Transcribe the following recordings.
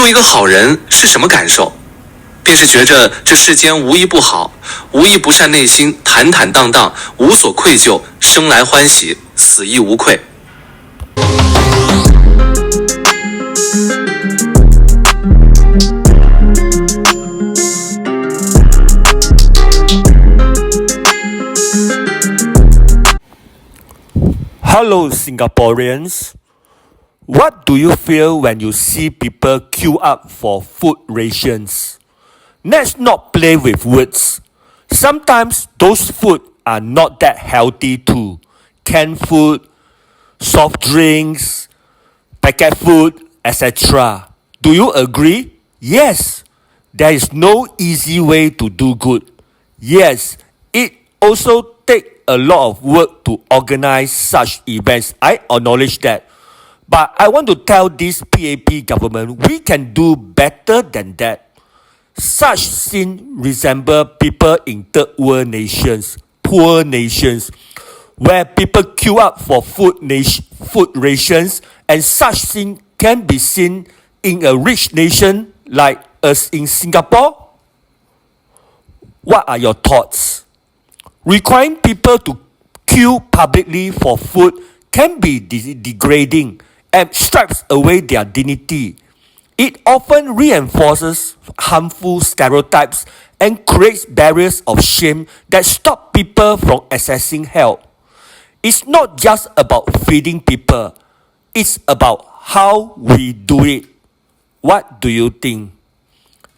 做一个好人是什么感受？便是觉着这世间无一不好，无一不善内心，坦坦荡荡，无所愧疚，生来欢喜，死亦无愧。Hello, Singaporeans. What do you feel when you see people queue up for food rations? Let's not play with words. Sometimes those food are not that healthy too. Canned food, soft drinks, packet food, etc. Do you agree? Yes. There is no easy way to do good. Yes, it also takes a lot of work to organize such events. I acknowledge that. But I want to tell this PAP government, we can do better than that. Such scenes resemble people in third world nations, poor nations, where people queue up for food rations, and such scenes can be seen in a rich nation like us in Singapore. What are your thoughts? Requiring people to queue publicly for food can be degrading and strips away their dignity. It often reinforces harmful stereotypes and creates barriers of shame that stop people from accessing help. It's not just about feeding people, it's about how we do it. What do you think?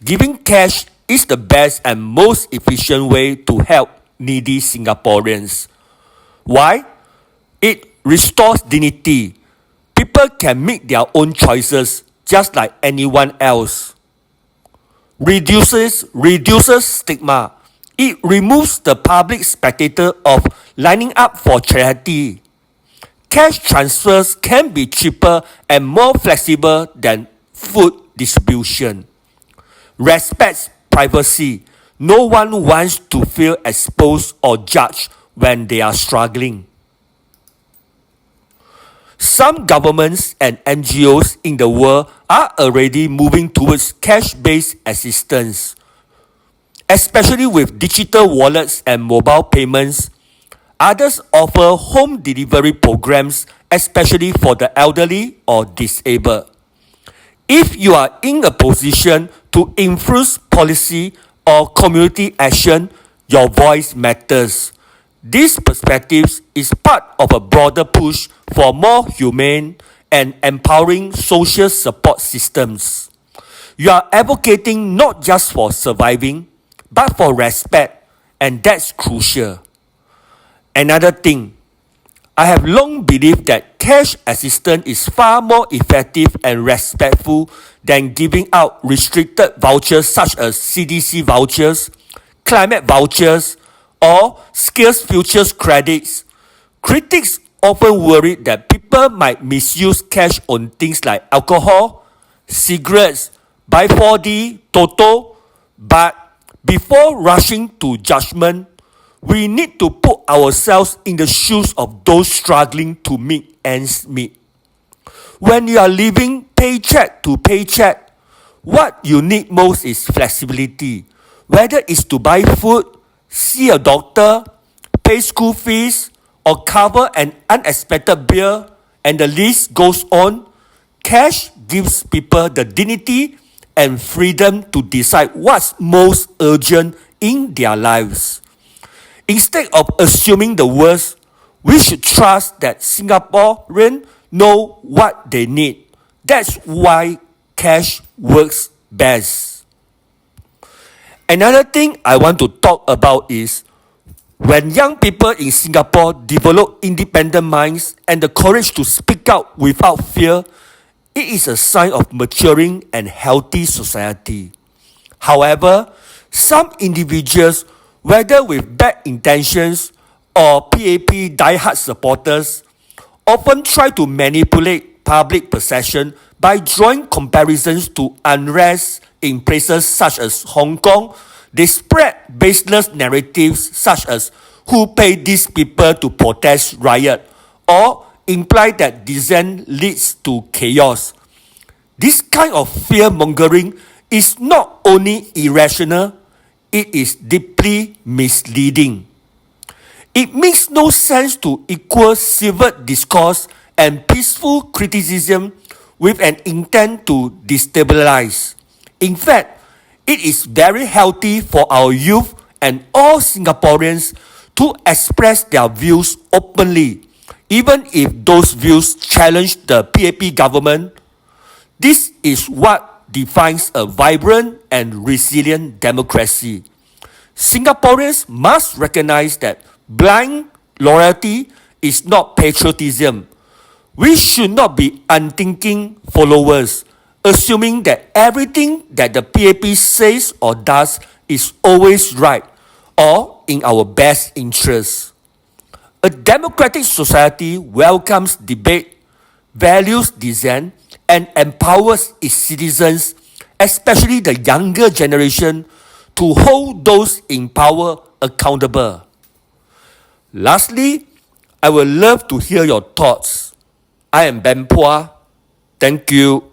Giving cash is the best and most efficient way to help needy Singaporeans. Why? It restores dignity. People can make their own choices just like anyone else. Reduces stigma. It removes the public spectator of lining up for charity. Cash transfers can be cheaper and more flexible than food distribution. Respects privacy. No one wants to feel exposed or judged when they are struggling. Some governments and NGOs in the world are already moving towards cash-based assistance, especially with digital wallets and mobile payments. Others offer home delivery programs, especially for the elderly or disabled. If you are in a position to influence policy or community action, your voice matters. This perspective is part of a broader push for more humane and empowering social support systems. You are advocating not just for surviving, but for respect, and that's crucial. Another thing, I have long believed that cash assistance is far more effective and respectful than giving out restricted vouchers such as CDC vouchers, climate vouchers, or skills futures credits. Critics often worry that people might misuse cash on things like alcohol, cigarettes, buy 4D, Toto, but before rushing to judgment, we need to put ourselves in the shoes of those struggling to make ends meet. When you are living paycheck to paycheck, what you need most is flexibility, whether it's to buy food, see a doctor, pay school fees, or cover an unexpected bill, and the list goes on. Cash gives people the dignity and freedom to decide what's most urgent in their lives. Instead of assuming the worst, we should trust that Singaporeans know what they need. That's why cash works best. Another thing I want to talk about is when young people in Singapore develop independent minds and the courage to speak out without fear, it is a sign of maturing and healthy society. However, some individuals, whether with bad intentions or PAP diehard supporters, often try to manipulate public perception by drawing comparisons to unrest in places such as Hong Kong. They spread baseless narratives such as who paid these people to riot, or imply that dissent leads to chaos. This kind of fear-mongering is not only irrational, it is deeply misleading. It makes no sense to equal civil discourse and peaceful criticism with an intent to destabilize. In fact, it is very healthy for our youth and all Singaporeans to express their views openly, even if those views challenge the PAP government. This is what defines a vibrant and resilient democracy. Singaporeans must recognize that blind loyalty is not patriotism. We should not be unthinking followers, assuming that everything that the PAP says or does is always right or in our best interests. A democratic society welcomes debate, values dissent, and empowers its citizens, especially the younger generation, to hold those in power accountable. Lastly, I would love to hear your thoughts. I am Ben Puah. Thank you.